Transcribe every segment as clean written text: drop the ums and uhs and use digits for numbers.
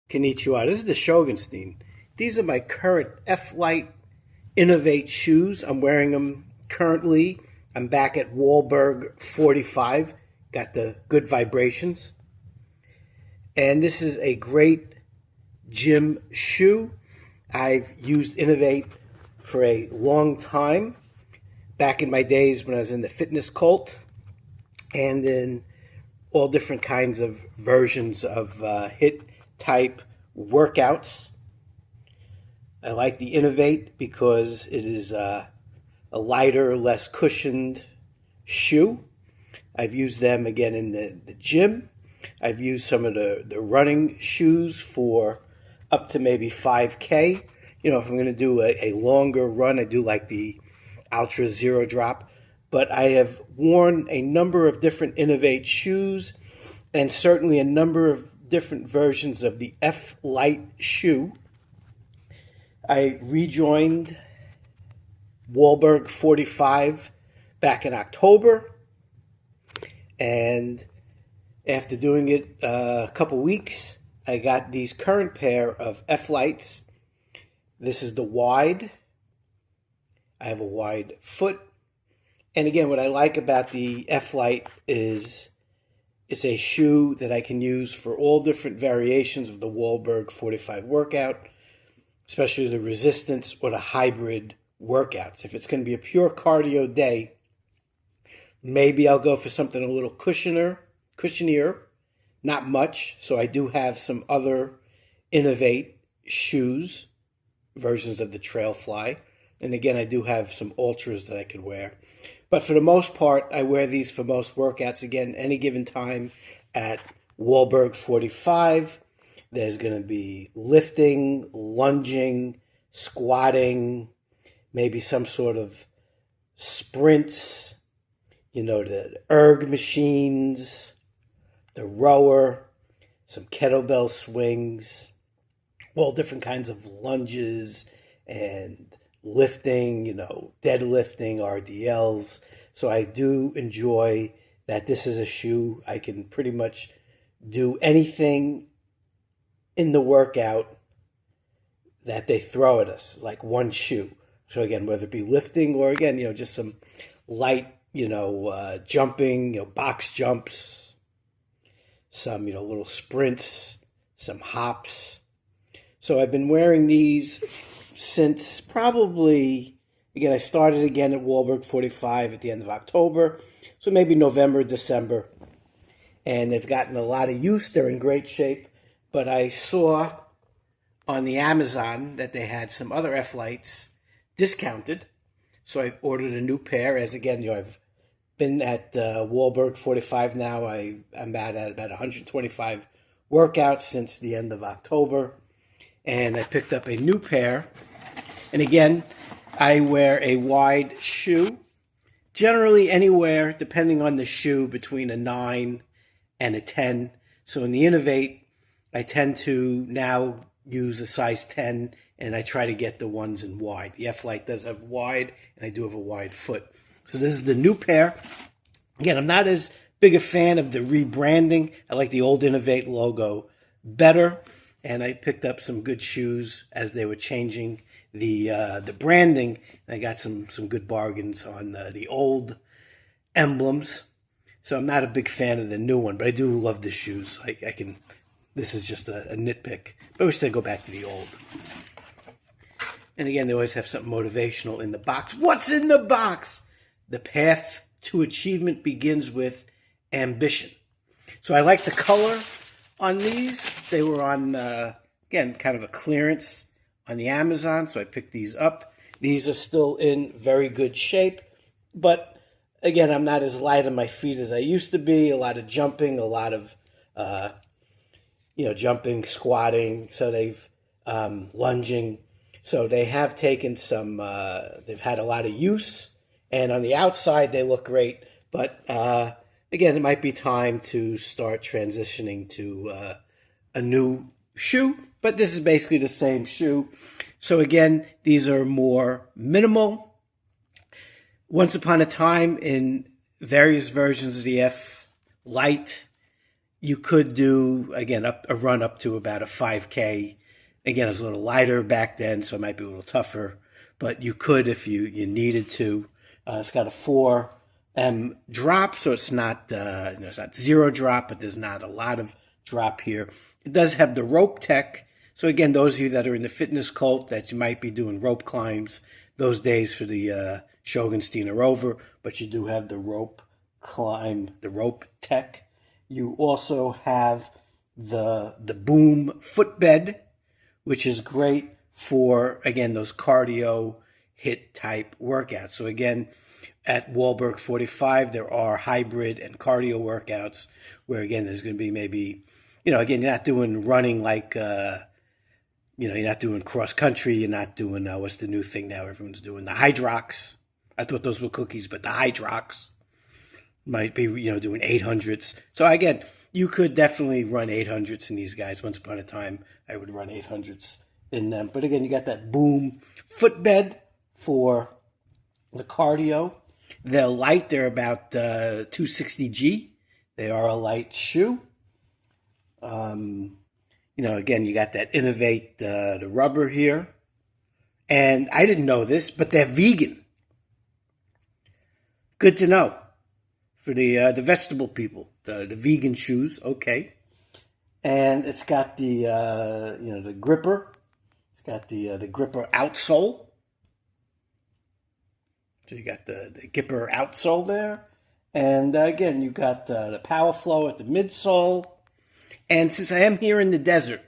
Konnichiwa, this is the Shogunstein. These are my current F-Lite Inov8 shoes. I'm wearing them currently. I'm back at Wahlberg 45. Got the good vibrations. And this is a great gym shoe. I've used Inov8 for a long time. Back in my days when I was in the fitness cult. And in all different kinds of versions of HIIT type workouts. I like the Inov8 because it is a lighter, less cushioned shoe. I've used them again in the gym. I've used some of the running shoes for up to maybe 5K. You know, if I'm going to do a longer run, I do like the Ultra Zero Drop. But I have worn a number of different Inov8 shoes and certainly a number of different versions of the F-Lite shoe. I rejoined Wahlberg 45 back in October, and after doing it a couple weeks, I got these current pair of F-Lites. This is the wide. I have a wide foot. And again, what I like about the F-Lite is it's a shoe that I can use for all different variations of the Wahlberg 45 workout, especially the resistance or the hybrid workouts. If it's going to be a pure cardio day, maybe I'll go for something a little cushionier, not much. So I do have some other Inov8 shoes, versions of the Trailfly. And again, I do have some Ultras that I could wear. But for the most part, I wear these for most workouts. Again, any given time at Wahlberg 45, there's going to be lifting, lunging, squatting, maybe some sort of sprints, you know, the erg machines, the rower, some kettlebell swings, all different kinds of lunges and lifting, you know, deadlifting, RDLs. So I do enjoy that this is a shoe I can pretty much do anything in the workout that they throw at us, like one shoe. So again, whether it be lifting or again, you know, just some light, you know, jumping, you know, box jumps, some, you know, little sprints, some hops. So I've been wearing these since probably, again, I started again at Wahlberg 45 at the end of October, so maybe November, December, and they've gotten a lot of use. They're in great shape, but I saw on the Amazon that they had some other F-Lites discounted, so I ordered a new pair, as again, you know, I've been at Wahlberg 45 now. I'm at about 125 workouts since the end of October. And I picked up a new pair. And again, I wear a wide shoe. Generally anywhere, depending on the shoe, between a 9 and a 10. So in the Inov8, I tend to now use a size 10, and I try to get the ones in wide. The F-Lite does have wide, and I do have a wide foot. So this is the new pair. Again, I'm not as big a fan of the rebranding. I like the old Inov8 logo better. And I picked up some good shoes as they were changing the branding. And I got some good bargains on the old emblems. So I'm not a big fan of the new one, but I do love the shoes. I can. This is just a nitpick. But I wish they'd go back to the old. And again, they always have something motivational in the box. What's in the box? The path to achievement begins with ambition. So I like the color on these. They were on, again, kind of a clearance on the Amazon, so I picked these up. These are still in very good shape, but again, I'm not as light on my feet as I used to be. A lot of jumping, a lot of, you know, jumping, squatting, so they've, lunging. So they have taken some, they've had a lot of use, and on the outside, they look great, but, again, it might be time to start transitioning to a new shoe, but this is basically the same shoe. So again, these are more minimal. Once upon a time, in various versions of the F-Lite, you could do, again, a run up to about a 5K. Again, it was a little lighter back then, so it might be a little tougher. But you could if you needed to. It's got a 4M drop, so it's not it's not zero drop, but there's not a lot of drop here. It does have the rope tech. So again, those of you that are in the fitness cult that you might be doing rope climbs, those days for the Shogunstein are over, but you do have the rope climb, the rope tech. You also have the boom footbed, which is great for, again, those cardio hit type workouts. So again, at Wahlberg 45, there are hybrid and cardio workouts where, again, there's going to be maybe, again, you're not doing running like, you're not doing cross country. You're not doing, what's the new thing now? Everyone's doing the Hyrox. I thought those were cookies, but the Hyrox might be, doing 800s. So again, you could definitely run 800s in these guys. Once upon a time, I would run 800s in them. But again, you got that boom footbed for the cardio. They're light. They're about 260G. They are a light shoe. Again, you got that Inov8, the rubber here. And I didn't know this, but they're vegan. Good to know. For the vegetable people, the vegan shoes, okay. And it's got the, the gripper. It's got the gripper outsole. So you got the gripper outsole there. And again, you got the power flow at the midsole. And since I am here in the desert,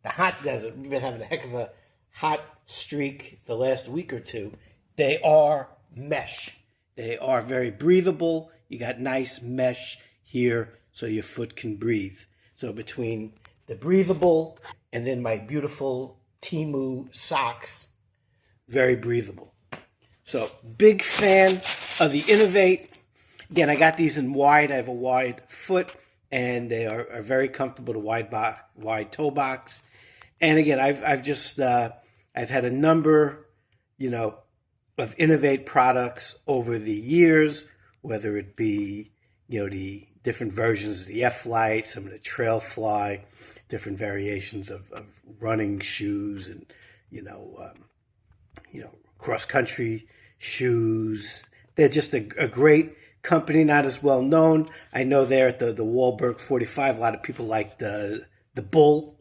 the hot desert, we've been having a heck of a hot streak the last week or two. They are mesh. They are very breathable. You got nice mesh here so your foot can breathe. So between the breathable and then my beautiful Temu socks, very breathable. So big fan of the Inov8. Again, I got these in wide. I have a wide foot, and they are very comfortable to wide toe box. And again, I've had a number, of Inov8 products over the years, whether it be, the different versions of the F-Lite, some of the Trail Fly, different variations of running shoes and, cross-country shoes. They're just a great company, not as well known. I know there at the Wahlberg 45, a lot of people like the Bull.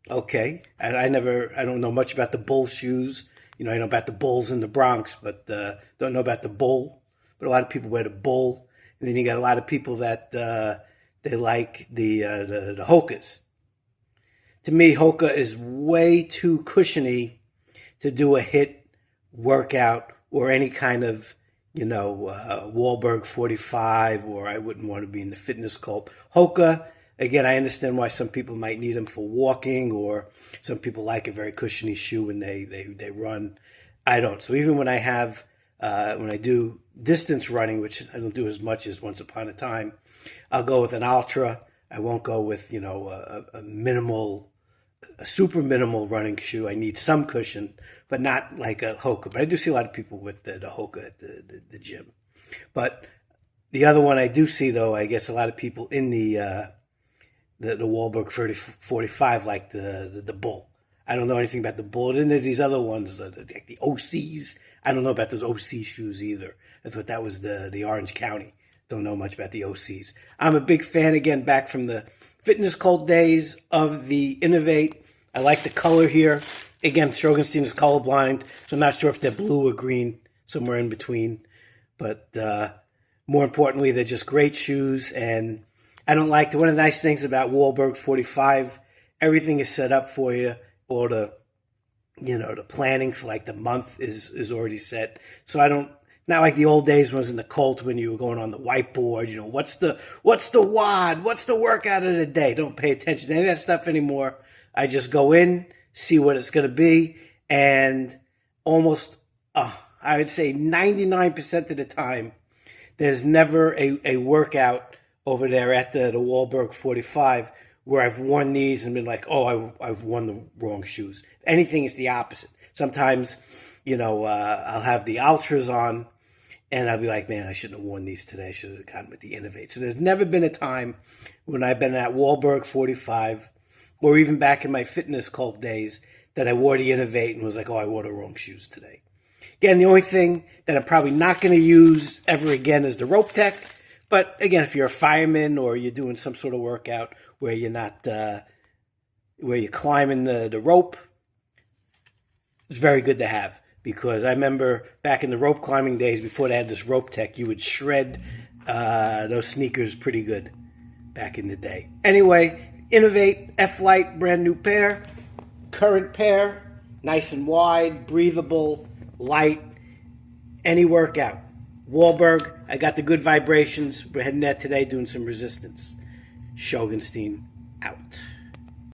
Okay. I don't know much about the Bull shoes. I know about the Bulls in the Bronx, but don't know about the Bull. But a lot of people wear the Bull. And then you got a lot of people that they like the Hokas. To me, Hoka is way too cushiony to do a HIIT workout or any kind of, Wahlberg 45, or I wouldn't want to be in the fitness cult. Hoka, again, I understand why some people might need them for walking, or some people like a very cushiony shoe when they run. I don't. So even when I have, when I do distance running, which I don't do as much as once upon a time, I'll go with an Ultra. I won't go with, a super minimal running shoe. I need some cushion, but not like a Hoka. But I do see a lot of people with the Hoka at the gym. But the other one I do see, though, I guess a lot of people in the Wahlberg 45 like the Bull. I don't know anything about the Bull. And there's these other ones, like the OCs. I don't know about those OC shoes either. I thought that was the Orange County. Don't know much about the OCs. I'm a big fan, again, back from the fitness cult days of the Inov8. I like the color here. Again, Shogunstein is colorblind, so I'm not sure if they're blue or green, somewhere in between. But more importantly, they're just great shoes. And I don't like one of the nice things about Wahlberg 45, everything is set up for you, or the planning for like the month is already set. So I don't, not like the old days when I was in the cult when you were going on the whiteboard, what's the WOD, what's the workout of the day? Don't pay attention to any of that stuff anymore. I just go in, see what it's going to be, and almost, I would say 99% of the time, there's never a workout over there at the Wahlberg 45 where I've worn these and been like, oh, I've worn the wrong shoes. If anything, it's the opposite. Sometimes, I'll have the Ultras on, And I'll be like, man, I shouldn't have worn these today. I should have gotten with the Inov8. So there's never been a time when I've been at Wahlberg 45 or even back in my fitness cult days that I wore the Inov8 and was like, oh, I wore the wrong shoes today. Again, the only thing that I'm probably not going to use ever again is the Rope Tech. But again, if you're a fireman or you're doing some sort of workout where you're not, where you're climbing the rope, it's very good to have. Because I remember back in the rope climbing days, before they had this Rope Tech, you would shred those sneakers pretty good back in the day. Anyway, Inov8, F-Lite, brand new pair. Current pair, nice and wide, breathable, light, any workout. Wahlberg, I got the good vibrations. We're heading there today doing some resistance. Shogunstein out.